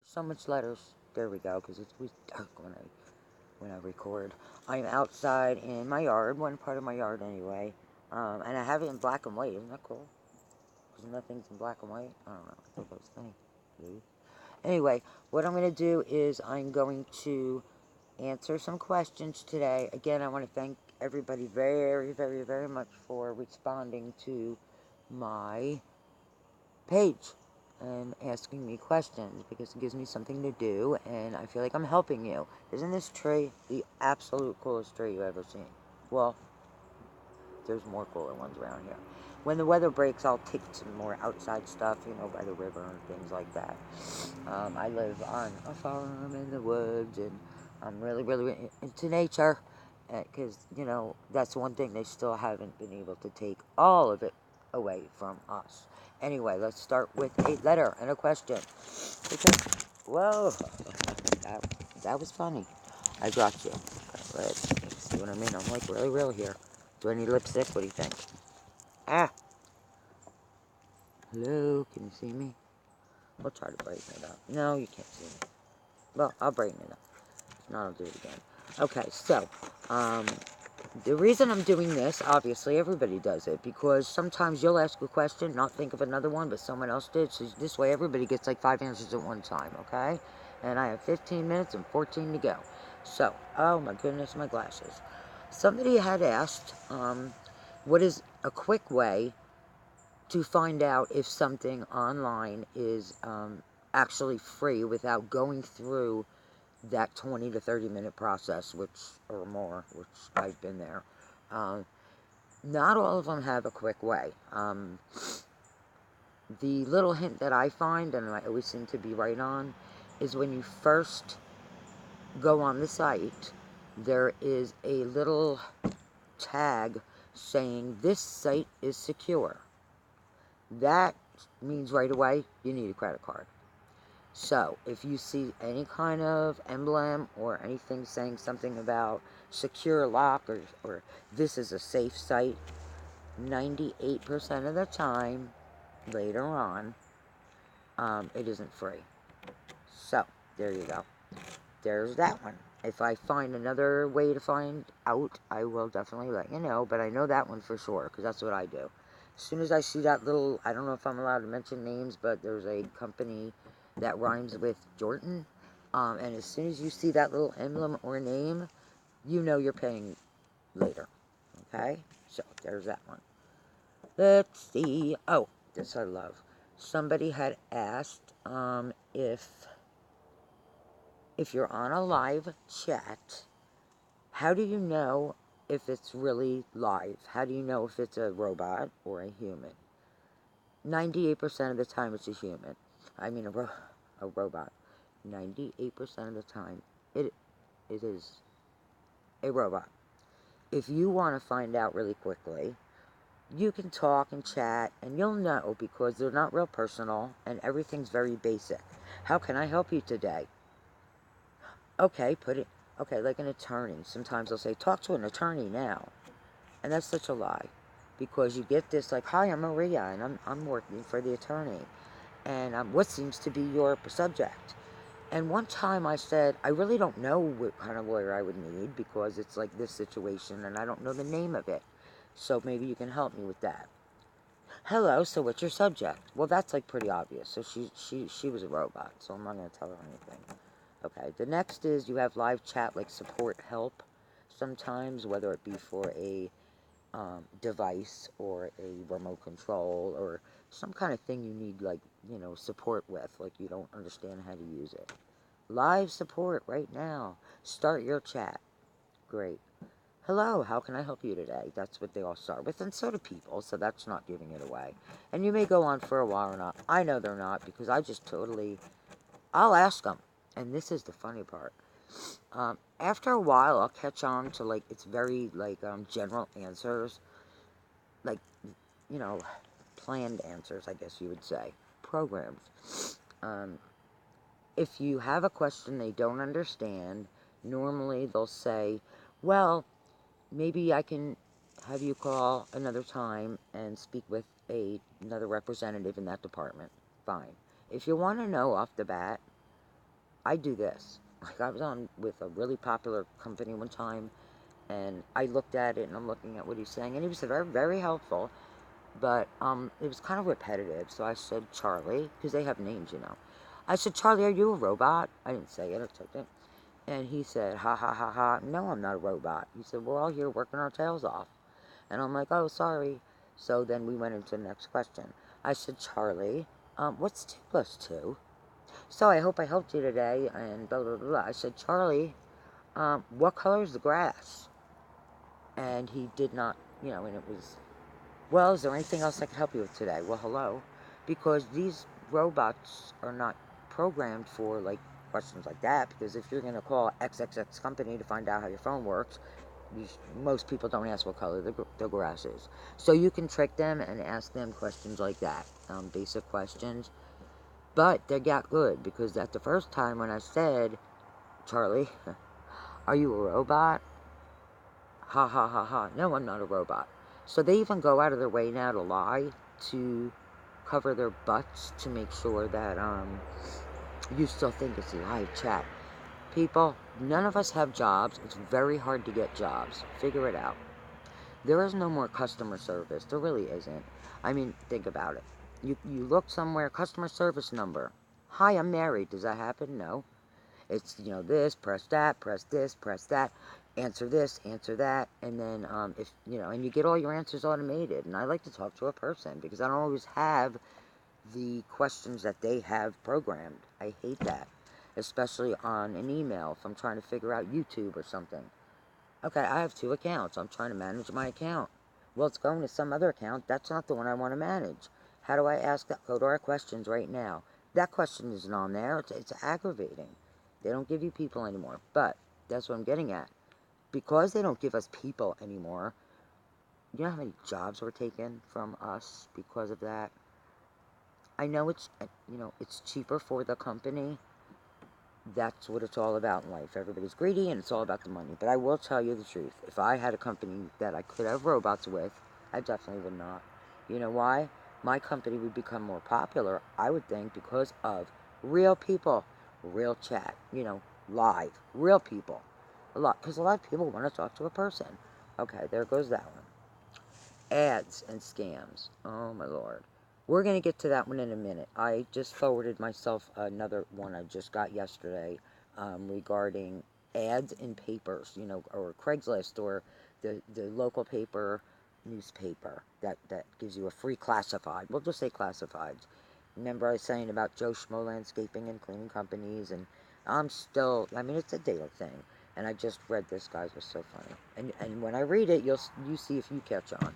So much letters. There we go, because it's always dark when I record. I'm outside in my yard, one part of my yard anyway, and I have it in black and white. Isn't that cool? Because nothing's in black and white. I don't know. I thought that was funny. Dude. Anyway, what I'm going to do is I'm going to answer some questions today. Again, I want to thank everybody very, very, very much for responding to my page and asking me questions, because it gives me something to do and I feel like I'm helping you. Isn't this tree the absolute coolest tree you've ever seen? Well, there's more cooler ones around here. When the weather breaks, I'll take some more outside stuff, by the river and things like that. I live on a farm in the woods, and I'm really, really into nature, because, that's one thing they still haven't been able to take all of it away from us. Anyway, let's start with a letter and a question. Because, whoa, that, that was funny. I got you. Let's see what I mean. I'm like really real here. Do I need lipstick? What do you think? Ah, hello, can you see me? We'll try to brighten it up. No, you can't see me. Well, I'll brighten it up. If not, I'll do it again. Okay, so, the reason I'm doing this, obviously, everybody does it, because sometimes you'll ask a question, not think of another one, but someone else did, so this way everybody gets like 5 answers at one time, okay? And I have 15 minutes and 14 to go. So, oh my goodness, my glasses. Somebody had asked, what is a quick way to find out if something online is actually free without going through that 20 to 30 minute process, or more, which I've been there. Not all of them have a quick way. The little hint that I find, and I always seem to be right on, is when you first go on the site, there is a little tag saying this site is secure. That means right away you need a credit card. So, if you see any kind of emblem or anything saying something about secure lock, or this is a safe site, 98% of the time, later on, it isn't free. So, there you go. There's that one. If I find another way to find out, I will definitely let you know, but I know that one for sure, because that's what I do. As soon as I see that little, I don't know if I'm allowed to mention names, but there's a company that rhymes with Jordan, and as soon as you see that little emblem or name, you know you're paying later, okay? So, there's that one. Let's see. Oh, this I love. Somebody had asked if you're on a live chat, how do you know if it's really live? How do you know if it's a robot or a human? 98% of the time it's a human. I mean a robot. 98% of the time it is a robot. If you want to find out really quickly, you can talk and chat, and you'll know, because they're not real personal and everything's very basic. How can I help you today? Okay, okay, like an attorney. Sometimes they'll say, talk to an attorney now. And that's such a lie. Because you get this like, hi, I'm Maria, and I'm working for the attorney. And what seems to be your subject? And one time I said, I really don't know what kind of lawyer I would need, because it's like this situation and I don't know the name of it. So maybe you can help me with that. Hello, so what's your subject? Well, that's like pretty obvious. So she was a robot, so I'm not going to tell her anything. Okay, the next is you have live chat, like support help sometimes, whether it be for a device or a remote control or some kind of thing you need, like, support with, like you don't understand how to use it. Live support right now. Start your chat. Great. Hello, how can I help you today? That's what they all start with, and so do people, so that's not giving it away. And you may go on for a while or not. I know they're not, because I just totally, I'll ask them. And this is the funny part. After a while, I'll catch on to, like, it's very, like, general answers. Like, you know, planned answers, I guess you would say. Programs. If you have a question they don't understand, normally they'll say, well, maybe I can have you call another time and speak with another representative in that department. Fine. If you want to know off the bat, I do this. Like, I was on with a really popular company one time, and I looked at it, and I'm looking at what he's saying, and he was very, very helpful, but it was kind of repetitive. So I said, Charlie, because they have names, you know. I said, Charlie, are you a robot? I didn't say it, I took it. And he said, ha ha ha ha, no, I'm not a robot. He said, we're all here working our tails off. And I'm like, oh, sorry. So then we went into the next question. I said, Charlie, what's 2 plus 2? So I hope I helped you today, and blah, blah, blah, blah. I said, Charlie, what color is the grass? And he did not, you know, and it was, well, is there anything else I can help you with today? Well, hello. Because these robots are not programmed for, like, questions like that, because if you're going to call XXX company to find out how your phone works, most people don't ask what color the grass is. So you can trick them and ask them questions like that, basic questions. But they got good, because at the first time when I said, Charlie, are you a robot? Ha ha ha ha. No, I'm not a robot. So they even go out of their way now to lie, to cover their butts, to make sure that you still think it's a live chat. People, none of us have jobs. It's very hard to get jobs. Figure it out. There is no more customer service. There really isn't. I mean, think about it. You look somewhere, customer service number. Hi, I'm married. Does that happen? No. It's, you know, this, press that, press this, press that, answer this, answer that, and then, if, you know, and you get all your answers automated. And I like to talk to a person, because I don't always have the questions that they have programmed. I hate that, especially on an email if I'm trying to figure out YouTube or something. Okay, I have 2 accounts. I'm trying to manage my account. Well, it's going to some other account. That's not the one I want to manage. How do I ask that? Go to our questions right now. That question isn't on there. It's aggravating. They don't give you people anymore. But that's what I'm getting at. Because they don't give us people anymore, you know how many jobs were taken from us because of that? I know it's, you know, it's cheaper for the company. That's what it's all about in life. Everybody's greedy, and it's all about the money. But I will tell you the truth. If I had a company that I could have robots with, I definitely would not. You know why? My company would become more popular, I would think, because of real people, real chat, you know, live, real people. Because a lot of people want to talk to a person. Okay, there goes that one. Ads and scams. Oh, my Lord. We're going to get to that one in a minute. I just forwarded myself another one I just got yesterday regarding ads in papers, you know, or Craigslist, or the local paper, newspaper that gives you a free classified. We'll just say classifieds. Remember I was saying about Joe Schmo Landscaping and Cleaning Companies, and I'm still, I mean, it's a daily thing. And I just read this, guys. It was so funny. And when I read it, you see if you catch on.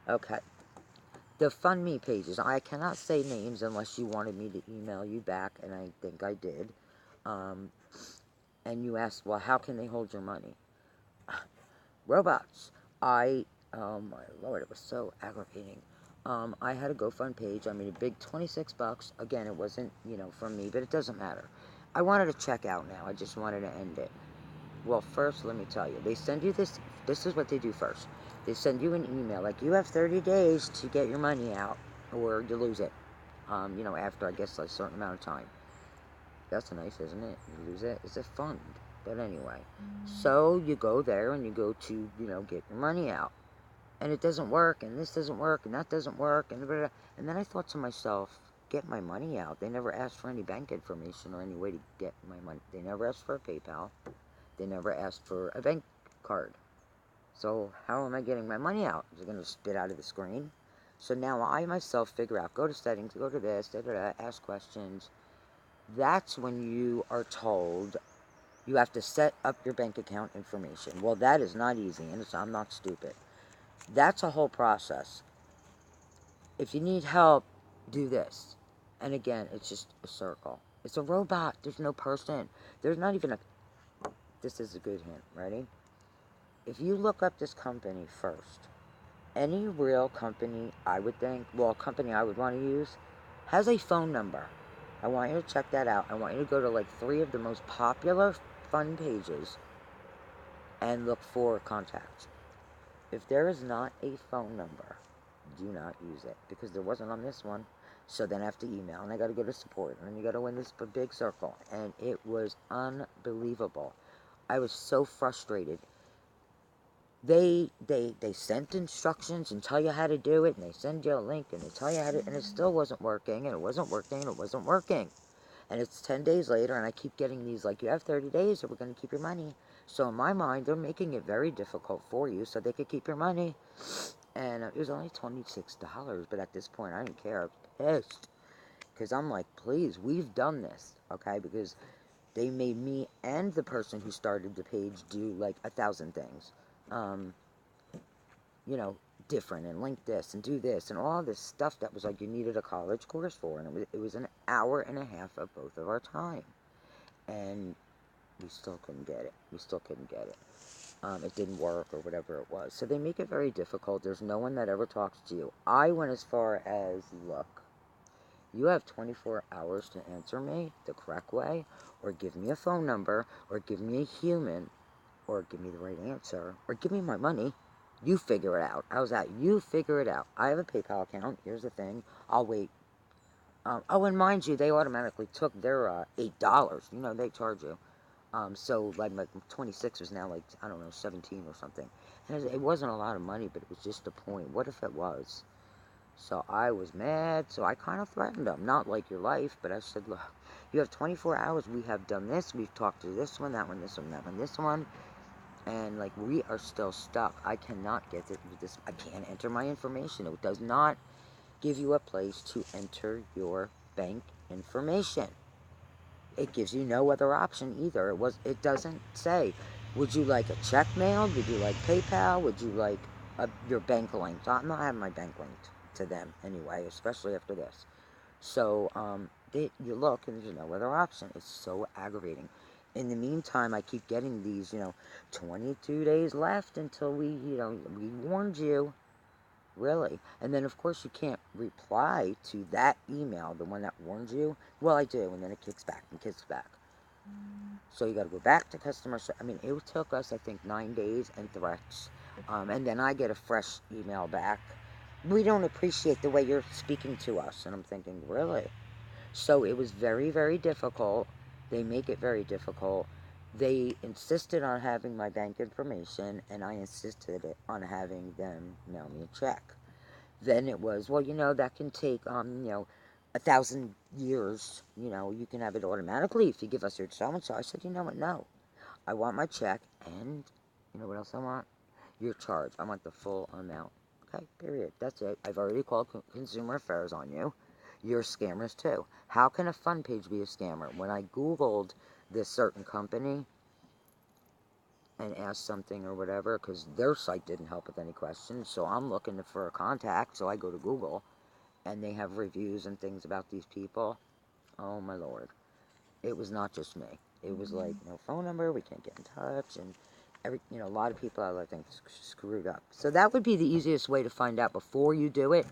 Okay. The Fund Me pages. I cannot say names unless you wanted me to email you back, and I think I did. And you asked, well, how can they hold your money? Robots. Oh my Lord, it was so aggravating. I had a GoFund page. I made a big 26 bucks. Again, it wasn't, you know, from me, but it doesn't matter. I wanted to check out now. I just wanted to end it. Well, first, let me tell you, they send you this. This is what they do first. They send you an email, like, you have 30 days to get your money out, or you lose it, you know, after, I guess, a certain amount of time. That's nice, isn't it? You lose it. It's a fund. But anyway, so you go there, and you go to, you know, get your money out. And it doesn't work, and this doesn't work, and that doesn't work, and blah, blah, blah. And then I thought to myself, get my money out. They never asked for any bank information or any way to get my money. They never asked for a PayPal. They never asked for a bank card. So how am I getting my money out? Is it going to spit out of the screen? So now I myself figure out, go to settings, go to this, da, da, da, ask questions. That's when you are told you have to set up your bank account information. Well, that is not easy, and I'm not stupid. That's a whole process. If you need help, do this. And again, it's just a circle. It's a robot. There's no person. There's not even a... This is a good hint. Ready? If you look up this company first, any real company, I would think, well, a company I would want to use, has a phone number. I want you to check that out. I want you to go to like 3 of the most popular fund pages and look for contacts. If there is not a phone number, do not use it, because there wasn't on this one. So then I have to email, and I got to go to support, and then you got to win this big circle. And it was unbelievable. I was so frustrated. They sent instructions and tell you how to do it, and they send you a link, and they tell you how to, and it still wasn't working, and it wasn't working, and it wasn't working. And it's 10 days later, and I keep getting these, like, you have 30 days, or we're going to keep your money. So in my mind, they're making it very difficult for you so they could keep your money. And it was only $26, but at this point, I didn't care. I was pissed. Because I'm like, please, we've done this, okay? Because they made me and the person who started the page do, like, 1,000 things. Um, you know, different, and link this, and do this, and all this stuff that was like you needed a college course for. And it was an hour and a half of both of our time. And we still couldn't get it. We still couldn't get it. It didn't work or whatever it was. So they make it very difficult. There's no one that ever talks to you. I went as far as, look, you have 24 hours to answer me the correct way, or give me a phone number, or give me a human, or give me the right answer, or give me my money. You figure it out. How's that? You figure it out. I have a PayPal account. Here's the thing. I'll wait. Oh, and mind you, they automatically took their $8. You know, they charge you. So like my 26 was now like, I don't know, 17 or something. And it wasn't a lot of money, but it was just a point. What if it was? So I was mad, so I kind of threatened them. Not like your life, but I said, look, you have 24 hours. We have done this. We've talked to this one, that one, this one, that one, this one. And, like, we are still stuck. I cannot get this. I can't enter my information. It does not give you a place to enter your bank information. It gives you no other option either. It doesn't say, would you like a check mailed? Would you like PayPal? Would you like your bank linked? I'm not having my bank linked to them anyway, especially after this. So you look and there's no other option. It's so aggravating. In the meantime, I keep getting these, 22 days left until we warned you. Really. And then, of course, you can't reply to that email, the one that warned you. Well, I do, and then it kicks back and kicks back. So you got to go back to customer service. I mean, it took us, I think, 9 days and threats. And then I get a fresh email back. We don't appreciate the way you're speaking to us. And I'm thinking, really? So it was very, very difficult. They make it very difficult. They insisted on having my bank information, and I insisted on having them mail me a check. Then it was, well, that can take, 1,000 years. You can have it automatically if you give us your so-and-so. I said, you know what, no. I want my check, and you know what else I want? Your charge. I want the full amount. Okay, period. That's it. I've already called Consumer Affairs on you. You're scammers too. How can a fun page be a scammer? When I Googled this certain company and asked something or whatever, because their site didn't help with any questions, so I'm looking for a contact, so I go to Google, and they have reviews and things about these people. Oh my Lord. It was not just me. It was like, no phone number, we can't get in touch, and a lot of people I think screwed up. So that would be the easiest way to find out before you do it.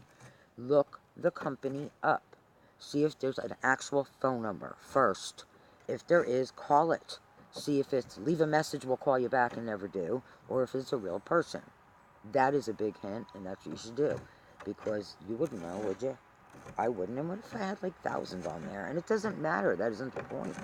Look the company up. See if there's an actual phone number first. If there is, call it. See if it's leave a message, we'll call you back, and never do, or if it's a real person. That is a big hint, and that's what you should do. Because you wouldn't know, would you? I wouldn't. And what if I had like thousands on there? And it doesn't matter. That isn't the point.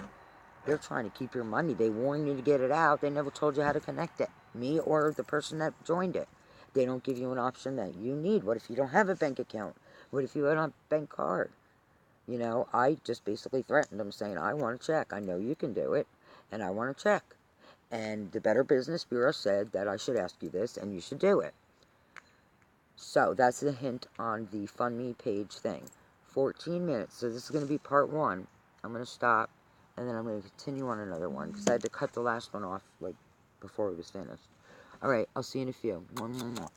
They're trying to keep your money. They warn you to get it out. They never told you how to connect it. Me or the person that joined it. They don't give you an option that you need. What if you don't have a bank account? What if you don't have a bank card? I just basically threatened them saying, I want to check. I know you can do it, and I want to check. And the Better Business Bureau said that I should ask you this, and you should do it. So that's the hint on the Fund Me page thing. 14 minutes. So this is going to be part 1. I'm going to stop, and then I'm going to continue on another one, because I had to cut the last one off, like, before it was finished. Alright, I'll see you in a few. Mwah, mwah, mwah.